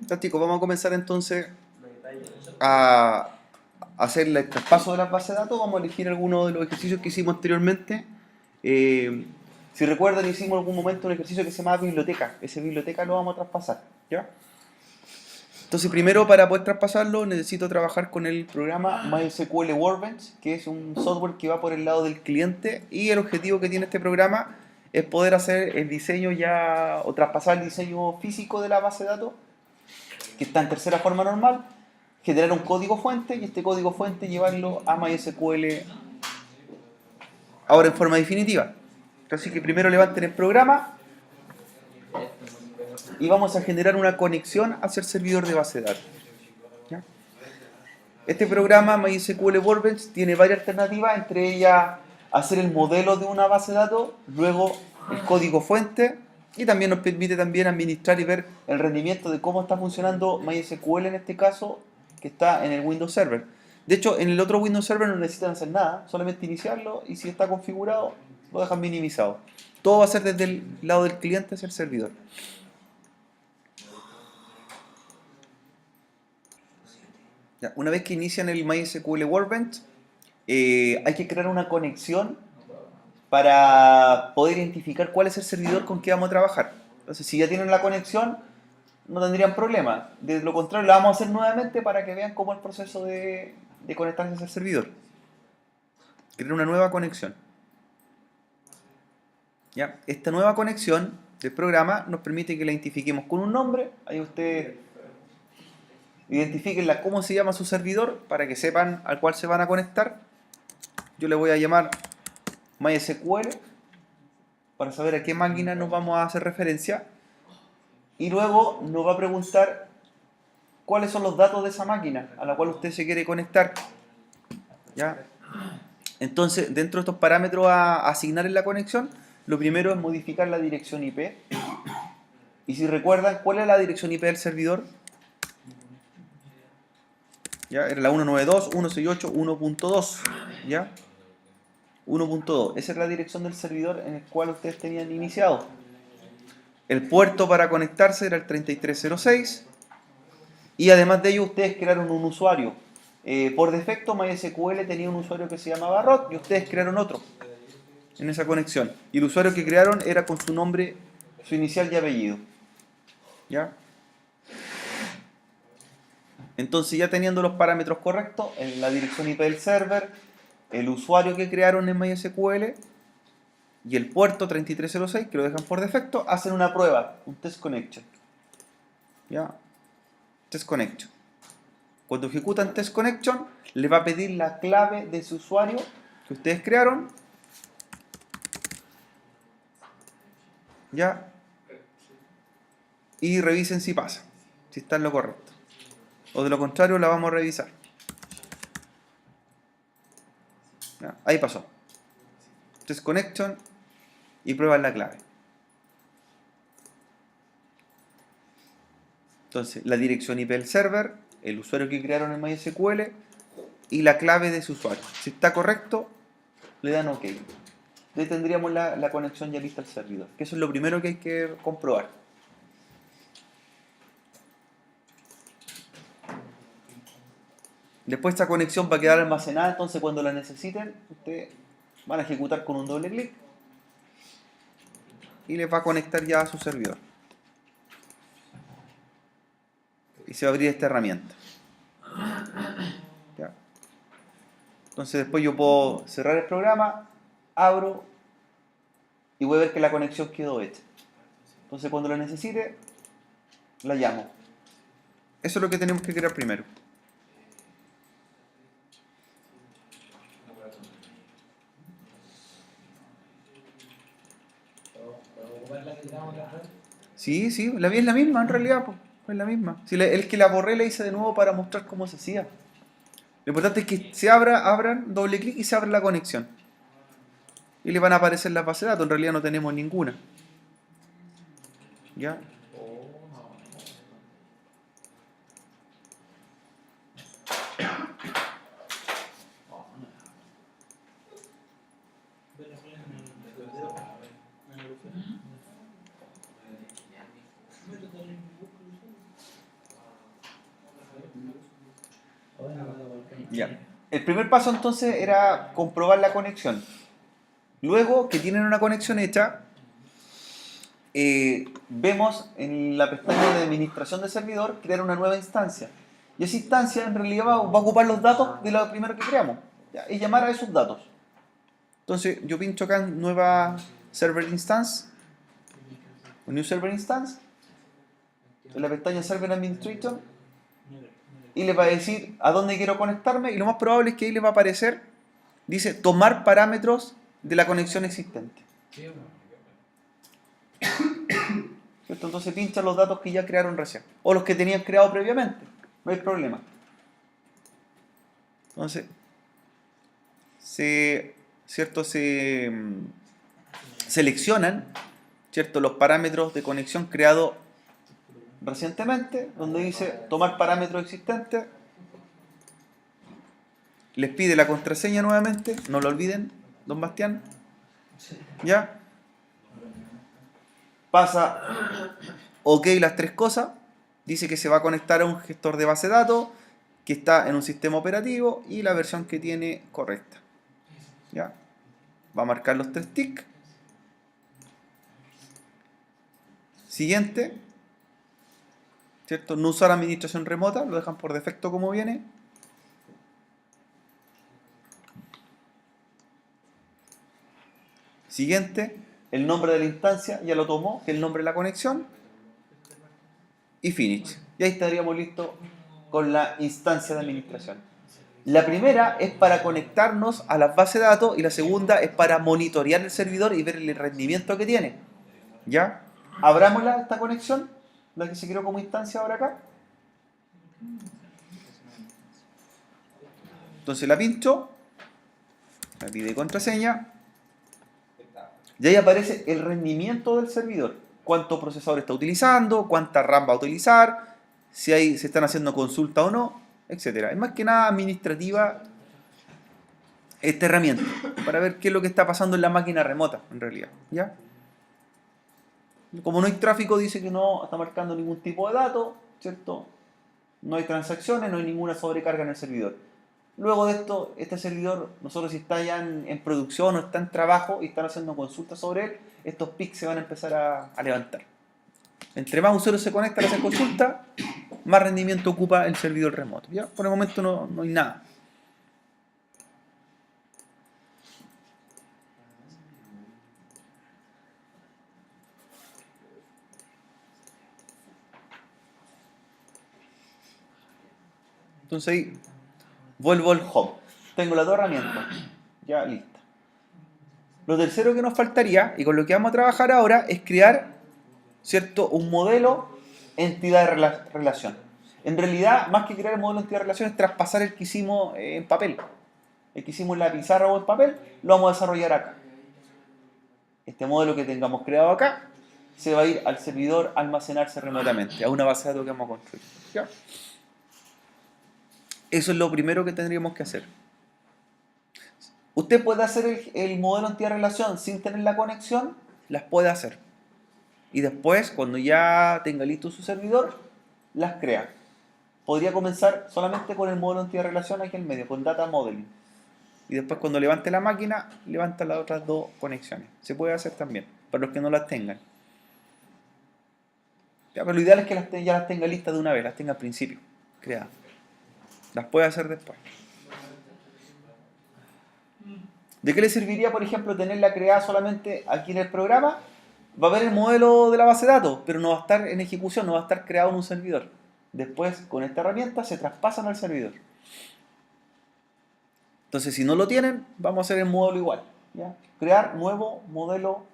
Fantástico, vamos a comenzar entonces a hacer el traspaso de las bases de datos. Vamos a elegir algunos de los ejercicios que hicimos anteriormente. Si recuerdan, hicimos en algún momento un ejercicio que se llama biblioteca. Esa biblioteca lo vamos a traspasar, ¿ya? Entonces, primero, para poder traspasarlo, necesito trabajar con el programa MySQL Workbench, que es un software que va por el lado del cliente, y el objetivo que tiene este programa es poder hacer el diseño ya, o traspasar el diseño físico de la base de datos, que está en tercera forma normal, generar un código fuente, y este código fuente llevarlo a MySQL ahora en forma definitiva. Así que primero levanten el programa y vamos a generar una conexión hacia el servidor de base de datos, ¿ya? Este programa MySQL Workbench tiene varias alternativas, entre ellas hacer el modelo de una base de datos, luego el código fuente, y también nos permite también administrar y ver el rendimiento de cómo está funcionando MySQL en este caso, que está en el Windows Server. De hecho, en el otro Windows Server no necesitan hacer nada, solamente iniciarlo, y si está configurado, lo dejan minimizado. Todo va a ser desde el lado del cliente hacia el servidor. Ya, una vez que inician el MySQL Workbench, hay que crear una conexión para poder identificar cuál es el servidor con que vamos a trabajar. Entonces, si ya tienen la conexión, no tendrían problema. De lo contrario, la vamos a hacer nuevamente para que vean cómo es el proceso de conectarse a ese servidor. Crear una nueva conexión. ¿Ya? Esta nueva conexión del programa nos permite que la identifiquemos con un nombre. Ahí ustedes identifiquen cómo se llama su servidor para que sepan al cual se van a conectar. Yo le voy a llamar MySQL para saber a qué máquina nos vamos a hacer referencia, y luego nos va a preguntar cuáles son los datos de esa máquina a la cual usted se quiere conectar, ¿ya? Entonces, dentro de estos parámetros a asignar en la conexión, lo primero es modificar la dirección IP. Y si recuerdan, ¿cuál es la dirección IP del servidor? ¿Ya? Era la 192.168.1.2, ¿ya? 1.2, esa es la dirección del servidor en el cual ustedes tenían iniciado. El puerto para conectarse era el 3306, y además de ello ustedes crearon un usuario. Por defecto MySQL tenía un usuario que se llamaba Rod, y ustedes crearon otro en esa conexión. Y el usuario que crearon era con su nombre, su inicial y apellido, ¿ya? Entonces, ya teniendo los parámetros correctos, en la dirección IP del server, el usuario que crearon en MySQL y el puerto 3306, que lo dejan por defecto, hacen una prueba, un test connection, ¿ya? Test connection. Cuando ejecutan test connection, les va a pedir la clave de su usuario que ustedes crearon, ¿ya? Y revisen si pasa, si está en lo correcto. O de lo contrario, la vamos a revisar. ¿Ya? Ahí pasó. Test connection y prueban la clave. Entonces, la dirección IP del server, el usuario que crearon en MySQL y la clave de su usuario. Si está correcto, le dan OK. Ahí tendríamos la conexión ya lista al servidor, que eso es lo primero que hay que comprobar. Después esta conexión va a quedar almacenada, entonces cuando la necesiten, ustedes van a ejecutar con un doble clic y les va a conectar ya a su servidor. Y se va a abrir esta herramienta. ¿Ya? Entonces después yo puedo cerrar el programa, abro y voy a ver que la conexión quedó hecha. Entonces cuando la necesite, la llamo. Eso es lo que tenemos que crear primero. Sí, sí, la vi es la misma en realidad, pues, es la misma. Si el que la borré la hice de nuevo para mostrar cómo se hacía. Lo importante es que se abran, doble clic y se abre la conexión. Y le van a aparecer las bases de datos, en realidad no tenemos ninguna. ¿Ya? Ya. El primer paso entonces era comprobar la conexión. Luego que tienen una conexión hecha, vemos en la pestaña de administración de servidor crear una nueva instancia. Y esa instancia en realidad va a ocupar los datos de lo primero que creamos, ¿ya? Y llamar a esos datos. Entonces yo pincho acá en nueva server instance, new server instance, en la pestaña server administrator, y le va a decir a dónde quiero conectarme, y lo más probable es que ahí le va a aparecer, dice tomar parámetros de la conexión existente. ¿Cierto? Entonces pincha los datos que ya crearon recién, o los que tenían creado previamente, no hay problema. Entonces, ¿cierto? Se seleccionan, ¿cierto?, los parámetros de conexión creados recientemente, donde dice tomar parámetros existentes. Les pide la contraseña nuevamente, no lo olviden, don Bastián. ¿Ya? Pasa OK las tres cosas. Dice que se va a conectar a un gestor de base de datos, que está en un sistema operativo y la versión que tiene correcta. ¿Ya? Va a marcar los 3 tics. Siguiente. ¿Cierto? No usar administración remota, lo dejan por defecto como viene. Siguiente, el nombre de la instancia ya lo tomó, que es el nombre de la conexión. Y finish. Y ahí estaríamos listos con la instancia de administración. La primera es para conectarnos a las bases de datos y la segunda es para monitorear el servidor y ver el rendimiento que tiene. ¿Ya? Abrámosla esta conexión, la que se creó como instancia ahora acá. Entonces la pincho, me pide contraseña, y ahí aparece el rendimiento del servidor. Cuánto procesador está utilizando, cuánta RAM va a utilizar, si se están haciendo consultas o no, etc. Es más que nada administrativa esta herramienta, para ver qué es lo que está pasando en la máquina remota, en realidad. ¿Ya? Como no hay tráfico, dice que no está marcando ningún tipo de datos, ¿cierto? No hay transacciones, no hay ninguna sobrecarga en el servidor. Luego de esto, este servidor, nosotros si está ya en producción o está en trabajo y están haciendo consultas sobre él, estos pics se van a empezar a levantar. Entre más usuarios se conectan a hacer consulta, más rendimiento ocupa el servidor remoto. ¿Ya? Por el momento no hay nada. Entonces ahí vuelvo al home. Tengo las dos herramientas. Ya lista. Lo tercero que nos faltaría, y con lo que vamos a trabajar ahora, es crear, ¿cierto?, un modelo entidad-relación. En realidad, más que crear el modelo entidad-relación, es traspasar el que hicimos en papel. El que hicimos en la pizarra o en papel, lo vamos a desarrollar acá. Este modelo que tengamos creado acá, se va a ir al servidor a almacenarse remotamente, a una base de datos que vamos a construir. ¿Ya? Eso es lo primero que tendríamos que hacer. Usted puede hacer el modelo entidad-relación sin tener la conexión, las puede hacer. Y después, cuando ya tenga listo su servidor, las crea. Podría comenzar solamente con el modelo entidad-relación aquí en medio, con data modeling. Y después cuando levante la máquina, levanta las otras dos conexiones. Se puede hacer también, para los que no las tengan. Ya, pero lo ideal es que ya las tenga listas de una vez, las tenga al principio, creadas. Las puede hacer después. ¿De qué le serviría, por ejemplo, tenerla creada solamente aquí en el programa? Va a ver el modelo de la base de datos, pero no va a estar en ejecución, no va a estar creado en un servidor. Después, con esta herramienta, se traspasan al servidor. Entonces, si no lo tienen, vamos a hacer el módulo igual. ¿Ya? Crear nuevo modelo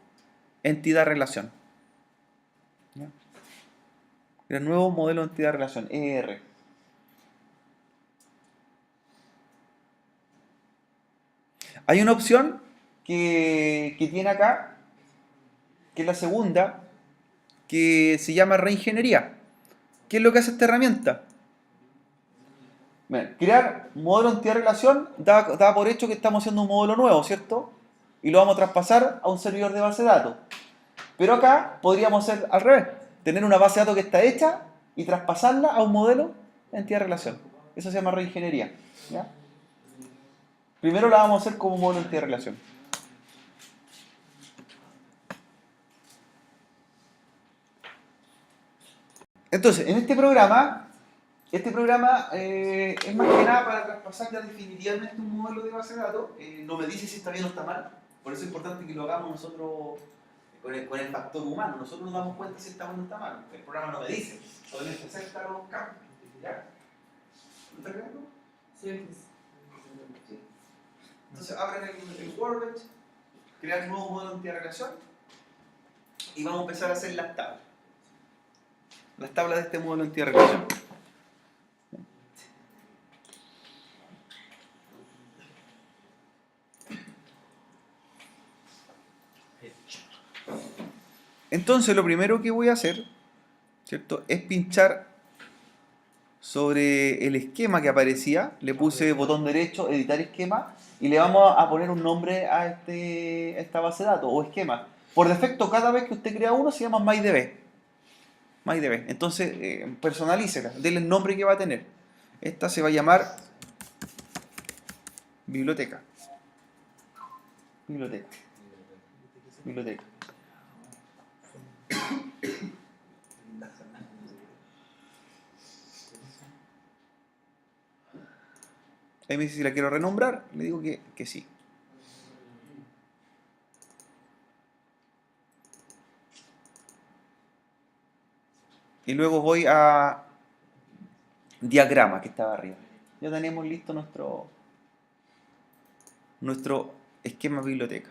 entidad-relación. Crear nuevo modelo entidad-relación, ER. Hay una opción que tiene acá, que es la segunda, que se llama reingeniería. ¿Qué es lo que hace esta herramienta? Bien, crear modelo entidad-relación da por hecho que estamos haciendo un modelo nuevo, ¿cierto? Y lo vamos a traspasar a un servidor de base de datos. Pero acá podríamos hacer al revés, tener una base de datos que está hecha y traspasarla a un modelo entidad-relación. Eso se llama reingeniería. ¿Ya? Primero la vamos a hacer como modelo de relación. Entonces, en este programa es más que nada para traspasar ya definitivamente un modelo de base de datos. No me dice si está bien o está mal, por eso es importante que lo hagamos nosotros con el factor humano. Nosotros nos damos cuenta si está bueno o está mal. El programa no me dice, solamente acepta los campos. ¿Ya? ¿Lo está creando? Sí. Entonces abren el Workbench, crear un nuevo modelo de entidad de relación y vamos a empezar a hacer las tablas. Las tablas de este modelo de entidad de relación. Entonces lo primero que voy a hacer, ¿cierto?, es pinchar sobre el esquema que aparecía. Le puse botón derecho, editar esquema, y le vamos a poner un nombre a esta base de datos o esquema. Por defecto, cada vez que usted crea uno se llama MyDB. MyDB. Entonces, personalícela, denle el nombre que va a tener. Esta se va a llamar biblioteca. Biblioteca. Biblioteca. Ahí me dice si la quiero renombrar, le digo que sí. Y luego voy a diagrama, que estaba arriba. Ya tenemos listo nuestro esquema biblioteca.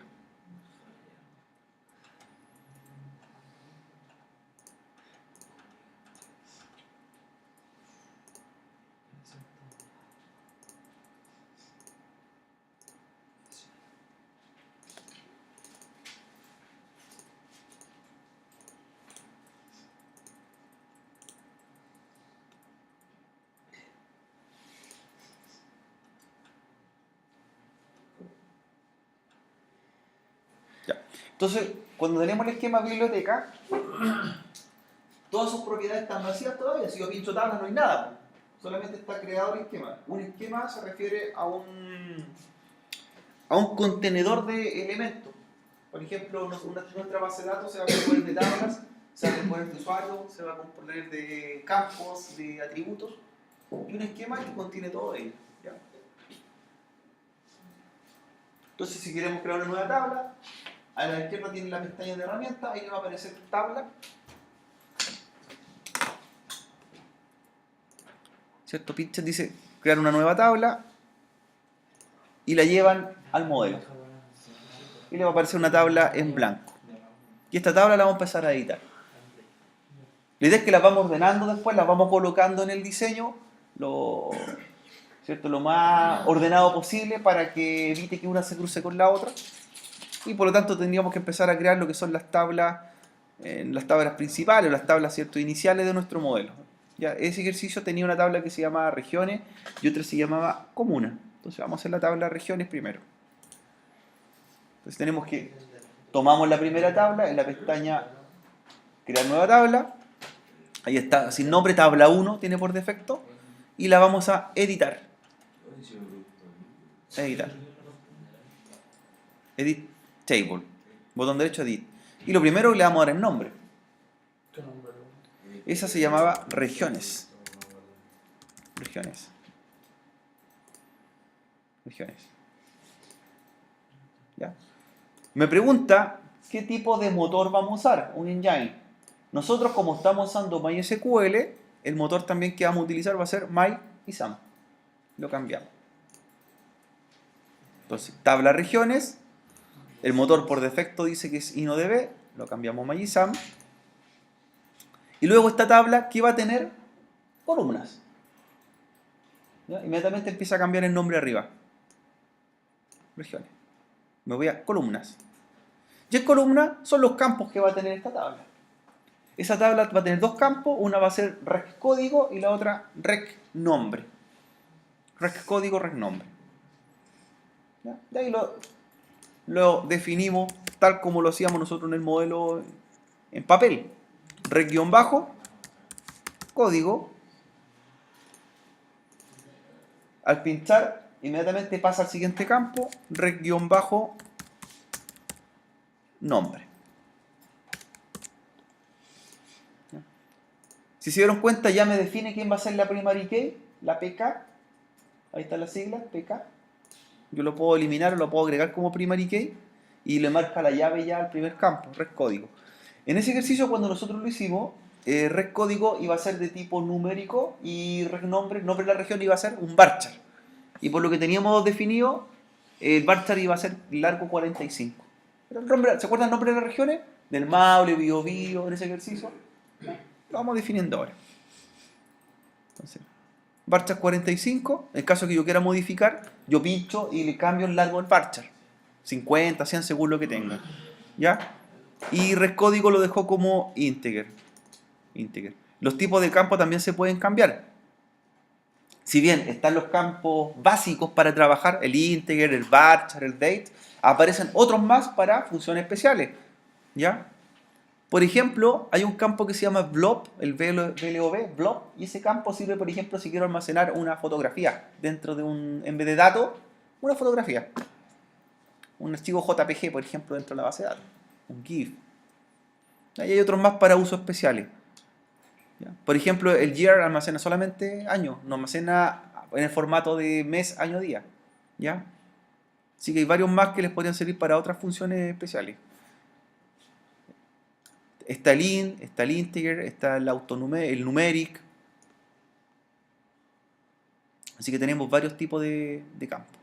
Entonces, cuando tenemos el esquema biblioteca, todas sus propiedades están vacías todavía. Si yo pincho tablas no hay nada. Solamente está creado el esquema. Un esquema se refiere a un contenedor de elementos. Por ejemplo, nuestra base de datos se va a componer de tablas, se va a componer de usuarios, se va a componer de campos, de atributos. Y un esquema que contiene todo ello. ¿Ya? Entonces, si queremos crear una nueva tabla, a la izquierda tiene la pestaña de herramientas, ahí le va a aparecer tabla. ¿Cierto? Pinches dice crear una nueva tabla y la llevan al modelo. Y le va a aparecer una tabla en blanco. Y esta tabla la vamos a empezar a editar. La idea es que las vamos ordenando después, las vamos colocando en el diseño ¿cierto?, lo más ordenado posible para que evite que una se cruce con la otra. Y por lo tanto tendríamos que empezar a crear lo que son las tablas principales, o las tablas, ¿cierto?, iniciales de nuestro modelo. Ya, ese ejercicio tenía una tabla que se llamaba regiones y otra se llamaba comuna. Entonces vamos a hacer la tabla regiones primero. Entonces tomamos la primera tabla en la pestaña crear nueva tabla. Ahí está, sin nombre, tabla 1 tiene por defecto. Y la vamos a editar. Editar. Edit table. Botón derecho, edit. Y lo primero que le vamos a dar el nombre. Esa se llamaba regiones. Regiones. ¿Ya? Me pregunta qué tipo de motor vamos a usar, un engine. Nosotros, como estamos usando MySQL, el motor también que vamos a utilizar va a ser MyISAM. Lo cambiamos. Entonces, tabla regiones. El motor por defecto dice que es InnoDB. Lo cambiamos a MyISAM. Y luego esta tabla, ¿qué va a tener? Columnas. ¿Ya? Inmediatamente empieza a cambiar el nombre arriba. Regiones. Me voy a columnas. Y en columna son los campos que va a tener esta tabla. Esa tabla va a tener dos campos, una va a ser rec código y la otra rec nombre. Rec código, rec nombre. ¿Ya? De ahí lo definimos tal como lo hacíamos nosotros en el modelo en papel. Rec-bajo, código. Al pinchar inmediatamente pasa al siguiente campo, rec-nombre. Si se dieron cuenta, ya me define quién va a ser la primary key, la PK. Ahí está la sigla, PK. Yo lo puedo eliminar o lo puedo agregar como primary key y le marca la llave ya al primer campo, red código. En ese ejercicio, cuando nosotros lo hicimos, red código iba a ser de tipo numérico y red nombre de la región iba a ser un varchar. Y por lo que teníamos definido, el varchar iba a ser largo 45. ¿Se acuerdan el nombre de las regiones? Del Maule, Biobío, en ese ejercicio. Lo vamos definiendo ahora. Entonces, varchar 45, en el caso que yo quiera modificar, yo pincho y le cambio el largo del varchar. 50, 100 según lo que tenga. ¿Ya? Y red código lo dejó como integer. Los tipos de campo también se pueden cambiar. Si bien están los campos básicos para trabajar, el integer, el varchar, el date, aparecen otros más para funciones especiales. ¿Ya? Por ejemplo, hay un campo que se llama blob, el VLOB, blob, y ese campo sirve, por ejemplo, si quiero almacenar una fotografía dentro de en vez de datos, una fotografía. Un archivo JPG, por ejemplo, dentro de la base de datos. Un GIF. Ahí hay otros más para usos especiales. ¿Ya? Por ejemplo, el year almacena solamente año, no almacena en el formato de mes, año, día. ¿Ya? Así que hay varios más que les podrían servir para otras funciones especiales. Está el int, está el integer, está el numeric. Así que tenemos varios tipos de campos.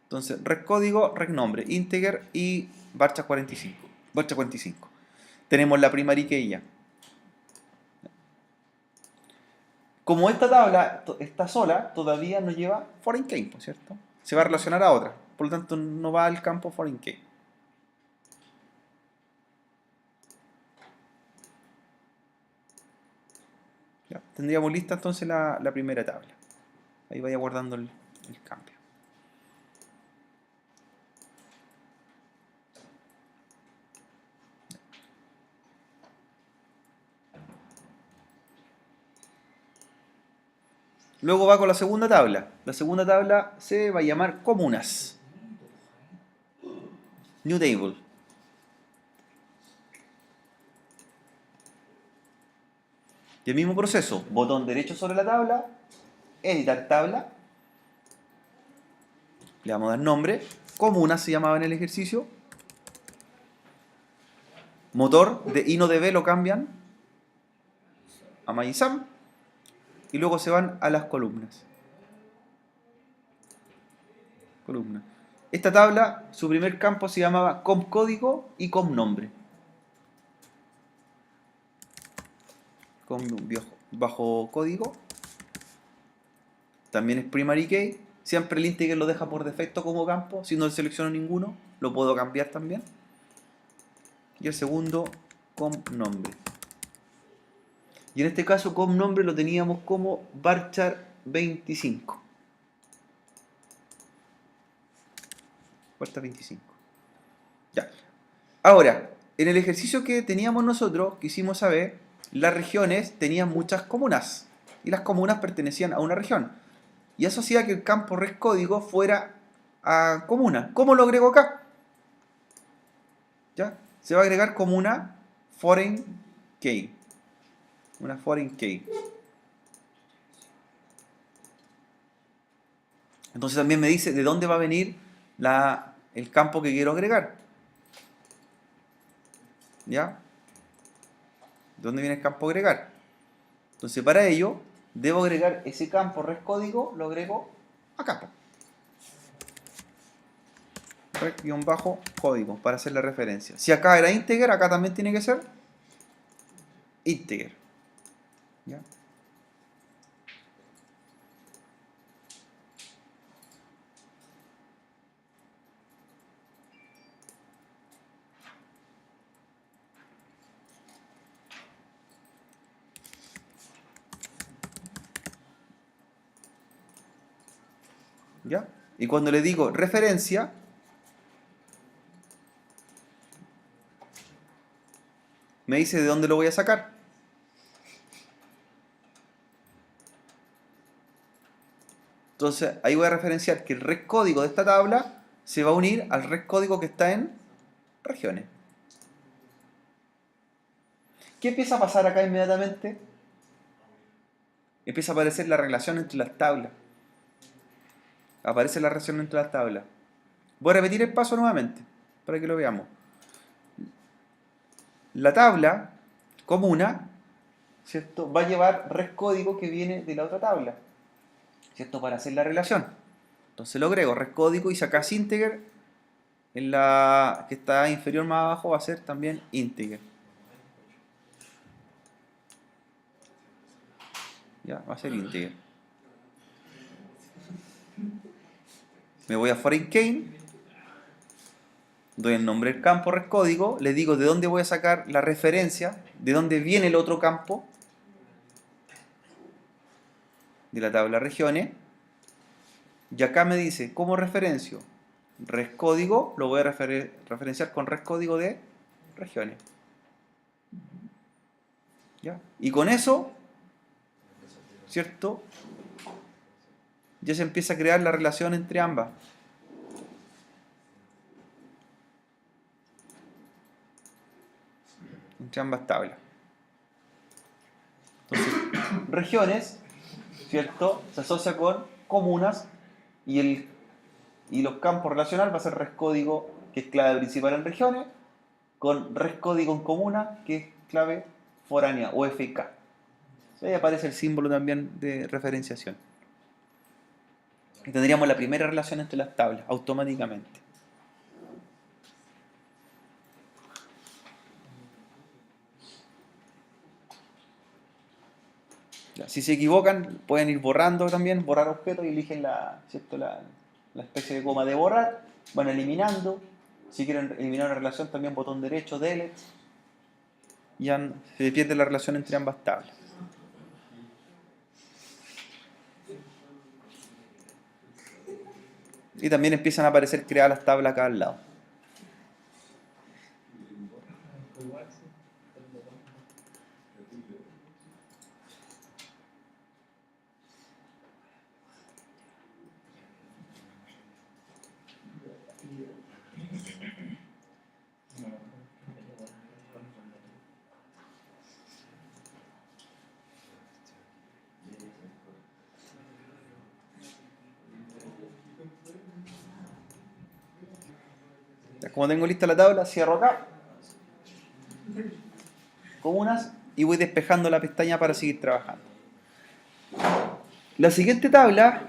Entonces, red código, red nombre, integer y varchar 45. Tenemos la primary key ya. Como esta tabla está sola, todavía no lleva foreign key, ¿por cierto? Se va a relacionar a otra. Por lo tanto, no va al campo foreign key. Ya, tendríamos lista entonces la primera tabla. Ahí vaya guardando el cambio. Luego va con la segunda tabla. La segunda tabla se va a llamar comunas. New table. Y el mismo proceso. Botón derecho sobre la tabla. Editar tabla. Le vamos a dar nombre. Comunas se llamaba en el ejercicio. Motor de InnoDB lo cambian a MySam. Y luego se van a las columnas. Esta tabla, su primer campo se llamaba comcódigo y comnombre. Bajo código. También es primary key. Siempre el integer lo deja por defecto como campo. Si no selecciono ninguno, lo puedo cambiar también. Y el segundo, comnombre. Y en este caso, comnombre lo teníamos como varchar 25. Varchar 25. Ya. Ahora, en el ejercicio que teníamos nosotros, quisimos saber, las regiones tenían muchas comunas. Y las comunas pertenecían a una región. Y eso hacía que el campo red código fuera a comuna. ¿Cómo lo agrego acá? ¿Ya? Se va a agregar como una foreign key. Una foreign key. Entonces también me dice de dónde va a venir el campo que quiero agregar. ¿Ya? ¿De dónde viene el campo agregar? Entonces para ello debo agregar ese campo red código, lo agrego acá. Red-código para hacer la referencia. Si acá era integer, acá también tiene que ser integer. ¿Ya? ¿Ya? Y cuando le digo referencia, me dice de dónde lo voy a sacar. Entonces ahí voy a referenciar que el res código de esta tabla se va a unir al res código que está en regiones. ¿Qué empieza a pasar acá inmediatamente? Empieza a aparecer la relación entre las tablas. Aparece la relación entre las tablas. Voy a repetir el paso nuevamente para que lo veamos. La tabla comuna, ¿cierto?, va a llevar res código que viene de la otra tabla, ¿cierto?, para hacer la relación. Entonces lo agrego, res código, y si acá es integer, en la que está inferior más abajo va a ser también integer. Ya, va a ser integer. Me voy a foreign key, doy el nombre del campo res código, le digo de dónde voy a sacar la referencia, de dónde viene el otro campo de la tabla regiones, y acá me dice cómo referencio res código, lo voy a referenciar con res código de regiones. ¿Ya? Y con eso, ¿cierto?, ya se empieza a crear la relación entre ambas. Entre ambas tablas. Entonces, regiones, ¿cierto?, se asocia con comunas, y los campos relacionales va a ser res código, que es clave principal en regiones, con res código en comuna, que es clave foránea o FK. Ahí aparece el símbolo también de referenciación. Y tendríamos la primera relación entre las tablas, automáticamente. Ya, si se equivocan, pueden ir borrando también, borrar objetos, y eligen ¿cierto?, la especie de coma de borrar, van eliminando. Si quieren eliminar una relación, también botón derecho, delete. Ya se pierde la relación entre ambas tablas. Y también empiezan a aparecer creadas las tablas acá al lado. Como tengo lista la tabla, cierro acá, comunas, y voy despejando la pestaña para seguir trabajando. La siguiente tabla,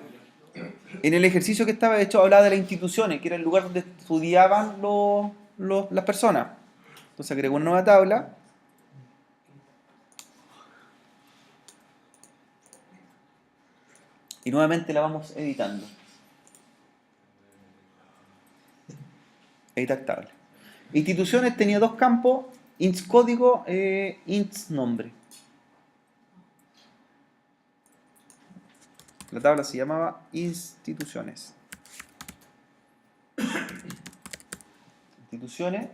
en el ejercicio que estaba hecho, hablaba de las instituciones, que era el lugar donde estudiaban las personas. Entonces agrego una nueva tabla. Y nuevamente la vamos editando. Editar tabla. Instituciones tenía dos campos, ints código, ints nombre. La tabla se llamaba instituciones. Instituciones,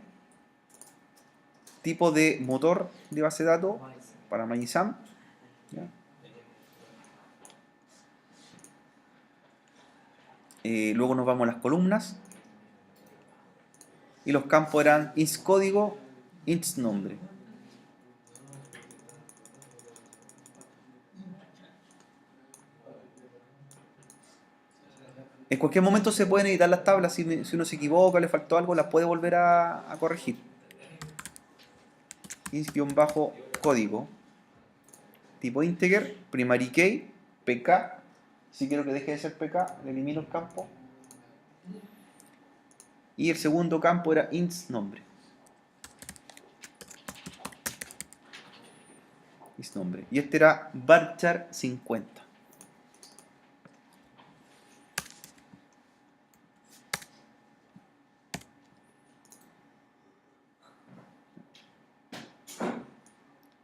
tipo de motor de base de datos para MySam. ¿Ya? Luego nos vamos a las columnas. Y los campos eran ints código, ints nombre. En cualquier momento se pueden editar las tablas. Si uno se equivoca, le faltó algo, las puede volver a corregir. Ins-código, tipo integer, primary key, pk. Si quiero que deje de ser pk, le elimino el campo. Y el segundo campo era ints nombre. Ints nombre. Y este era varchar 50.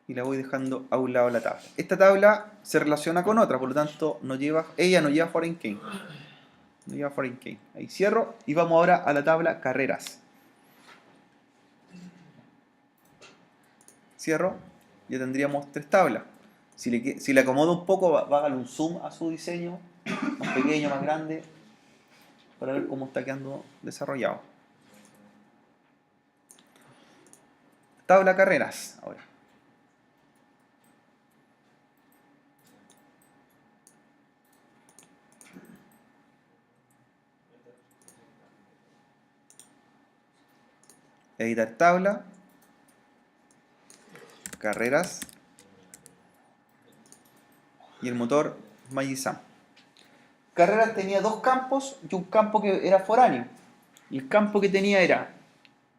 Y la voy dejando a un lado de la tabla. Esta tabla se relaciona con otra, por lo tanto ella no lleva foreign key. No lleva foreign key. Ahí cierro y vamos ahora a la tabla carreras. Cierro, ya tendríamos tres tablas. Si le acomodo un poco, va a darle un zoom a su diseño más pequeño, más grande, para ver cómo está quedando desarrollado. Tabla carreras, ahora. Editar tabla, carreras y el motor Magizam. Carreras tenía dos campos y un campo que era foráneo. Y el campo que tenía era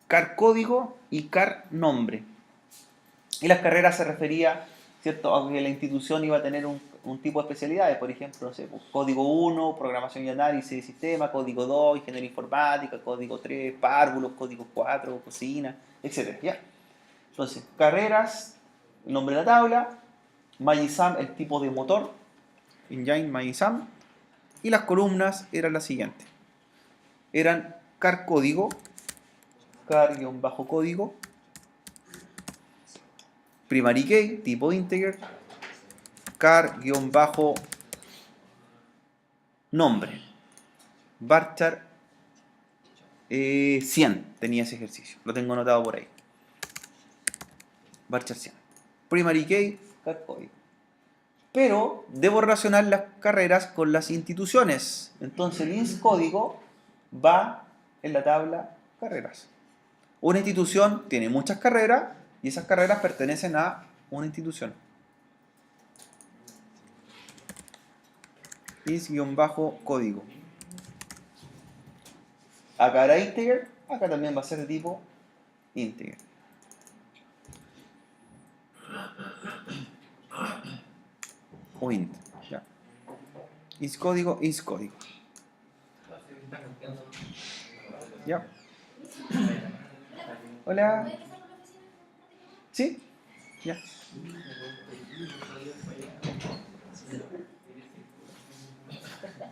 car código y car nombre. Y las carreras se refería, ¿cierto?, a que la institución iba a tener un tipo de especialidades, por ejemplo, no sé, pues, código 1, programación y análisis de sistema, código 2, ingeniería informática, código 3, párvulos, código 4, cocina, etc. ¿Ya? Entonces, carreras, el nombre de la tabla, Magizam, el tipo de motor, Engine Magizam, y las columnas eran las siguientes. Eran car código, car-código, primary key, tipo integer, car-nombre. Varchar 100 tenía ese ejercicio, lo tengo anotado por ahí. Varchar 100. Primary key, car código. Pero debo relacionar las carreras con las instituciones. Entonces el ins código va en la tabla carreras. Una institución tiene muchas carreras y esas carreras pertenecen a una institución. Is-código. Acá era integer, acá también va a ser de tipo integer. O int. Ya. Is-código, is-código. Ya. Hola. ¿Sí? Ya.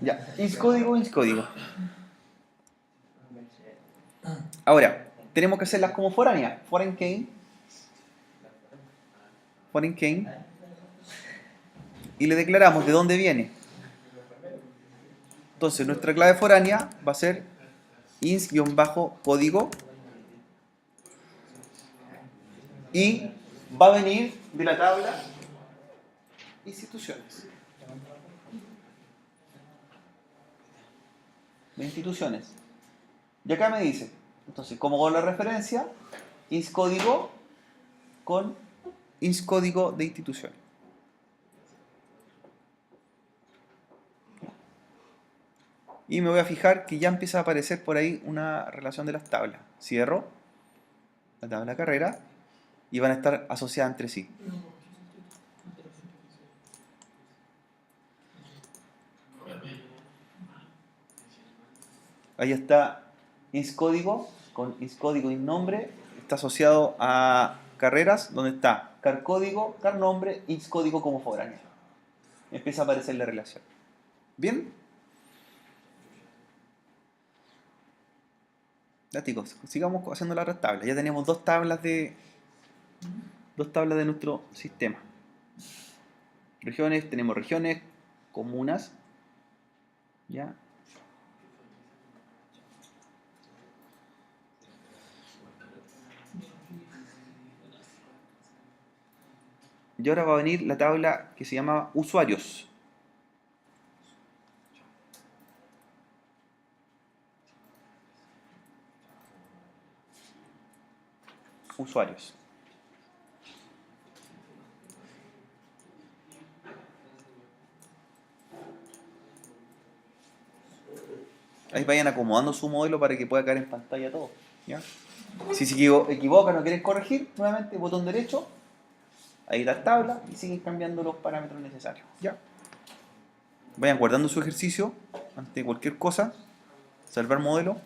Ya. Is-código, is-código. Ahora, tenemos que hacerlas como foráneas. Foreign key. Foreign key. Y le declaramos de dónde viene. Entonces, nuestra clave foránea va a ser ins-código y va a venir de la tabla instituciones. De instituciones. Y acá me dice, entonces, como con la referencia, ins-código con ins-código de instituciones. Y me voy a fijar que ya empieza a aparecer por ahí una relación de las tablas. Cierro la tabla carrera y van a estar asociadas entre sí. Ahí está ins-código con ins-código y nombre. Está asociado a carreras donde está car-código, car-nombre, ins-código como foránea. Empieza a aparecer la relación. ¿Bien? Ya chicos, sigamos haciendo las otras tablas. Ya tenemos dos tablas de nuestro sistema. Regiones, tenemos regiones, comunas, ¿ya? Y ahora va a venir la tabla que se llama usuarios. Usuarios. Ahí vayan acomodando su modelo para que pueda caer en pantalla todo. ¿Ya? Si se equivocan o quieren corregir, nuevamente botón derecho, ahí la tabla y siguen cambiando los parámetros necesarios. ¿Ya? Vayan guardando su ejercicio ante cualquier cosa. Salvar modelo.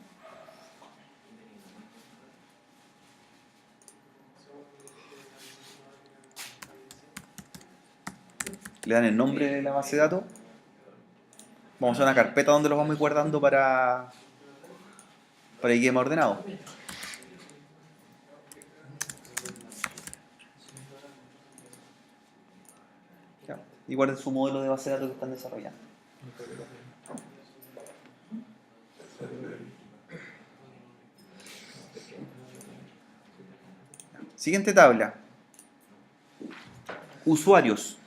Le dan el nombre de la base de datos. Vamos a una carpeta donde los vamos a ir guardando para que quede más ordenado. ¿Ya? Y guarden su modelo de base de datos que están desarrollando. Siguiente tabla. Usuarios.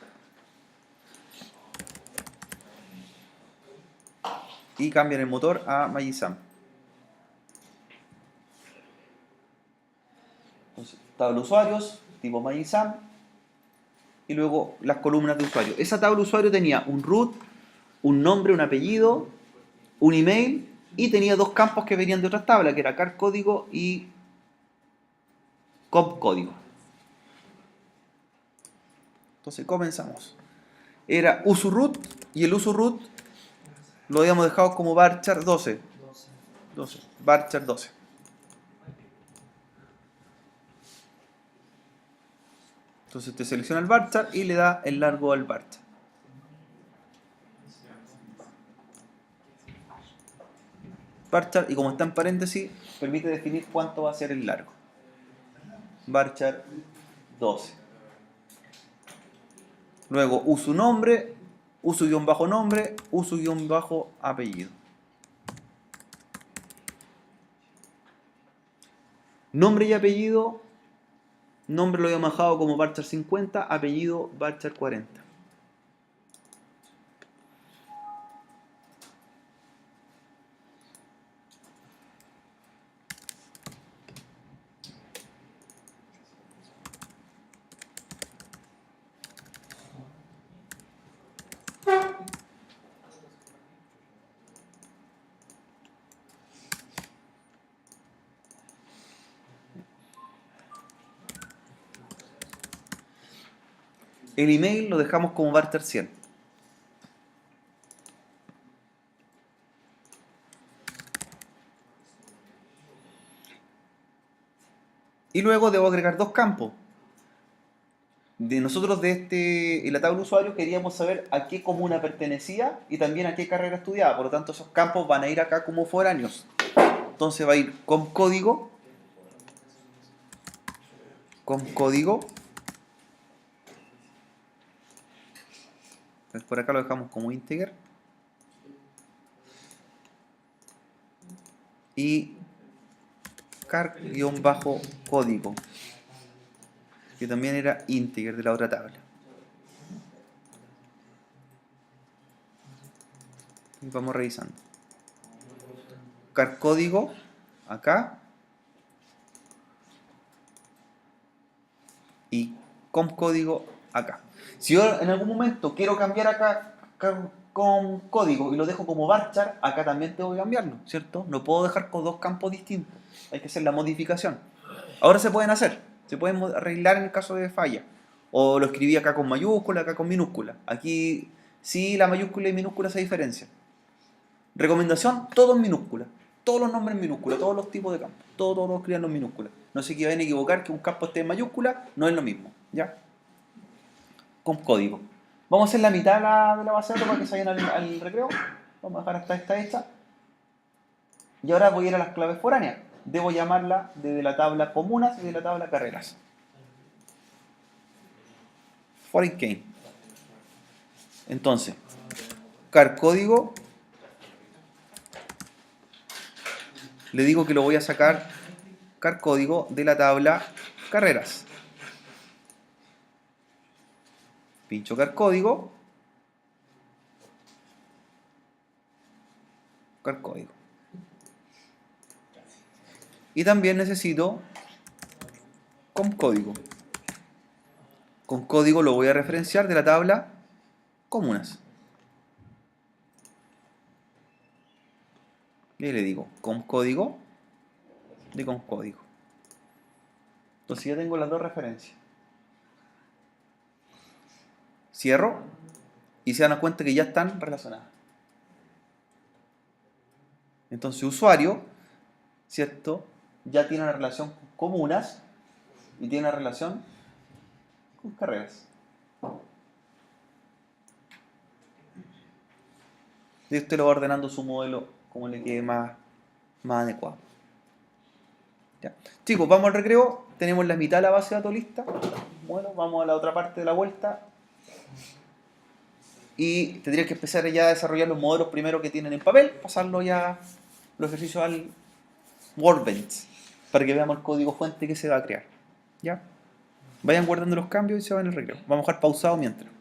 Y cambian el motor a Magizam. Entonces, tabla usuarios, tipo Magizam. Y luego las columnas de usuario. Esa tabla usuario tenía un root, un nombre, un apellido, un email y tenía dos campos que venían de otras tablas, que era car código y comp código. Entonces comenzamos. Era uso root y el uso root lo habíamos dejado como varchar 12. Varchar 12. Entonces te selecciona el varchar y le da el largo al varchar. Varchar, y como está en paréntesis, permite definir cuánto va a ser el largo. Varchar 12. Luego uso nombre, uso-nombre, uso-apellido. Nombre y apellido. Nombre lo habíamos dejado como varchar 50, apellido varchar 40. El email lo dejamos como varchar 100. Y luego debo agregar dos campos. Nosotros en la tabla de usuarios queríamos saber a qué comuna pertenecía y también a qué carrera estudiaba. Por lo tanto, esos campos van a ir acá como foráneos. Entonces va a ir con código. Por acá lo dejamos como integer. Y car-código, que también era integer de la otra tabla. Y vamos revisando. Car código acá y com código acá. Si yo en algún momento quiero cambiar acá con código y lo dejo como varchar, acá también tengo que cambiarlo, ¿cierto? No puedo dejar con dos campos distintos. Hay que hacer la modificación. Ahora se pueden hacer, se pueden arreglar en el caso de falla. O lo escribí acá con mayúscula, acá con minúscula. Aquí sí la mayúscula y minúscula se diferencian. Recomendación, todo en minúscula. Todos los nombres en minúscula, todos los tipos de campos. Todos escriban en minúscula. No se vayan a equivocar que un campo esté en mayúscula, no es lo mismo. ¿Ya? Con código. Vamos a hacer la mitad de la base de datos para que se vayan al recreo. Vamos a dejar hasta esta hecha. Y ahora voy a ir a las claves foráneas. Debo llamarla desde la tabla comunas y de la tabla carreras. Foreign key. Entonces, car código. Le digo que lo voy a sacar car código de la tabla carreras. Pincho car código. Car código. Y también necesito con código. Con código lo voy a referenciar de la tabla comunas. Y le digo con código de con código. Entonces ya tengo las dos referencias. Cierro y se dan cuenta que ya están relacionadas. Entonces usuario, ¿cierto? Ya tiene una relación con comunas y tiene una relación con carreras. Y usted lo va ordenando su modelo como le quede más adecuado. ¿Ya? Chicos, vamos al recreo. Tenemos la mitad de la base de datos lista. Bueno, vamos a la otra parte de la vuelta. y tendrías que empezar ya a desarrollar los modelos primero que tienen en papel, pasarlo ya los ejercicios al Workbench para que veamos el código fuente que se va a crear. ¿Ya? Vayan guardando los cambios y se van en el recreo. Vamos a dejar pausado mientras.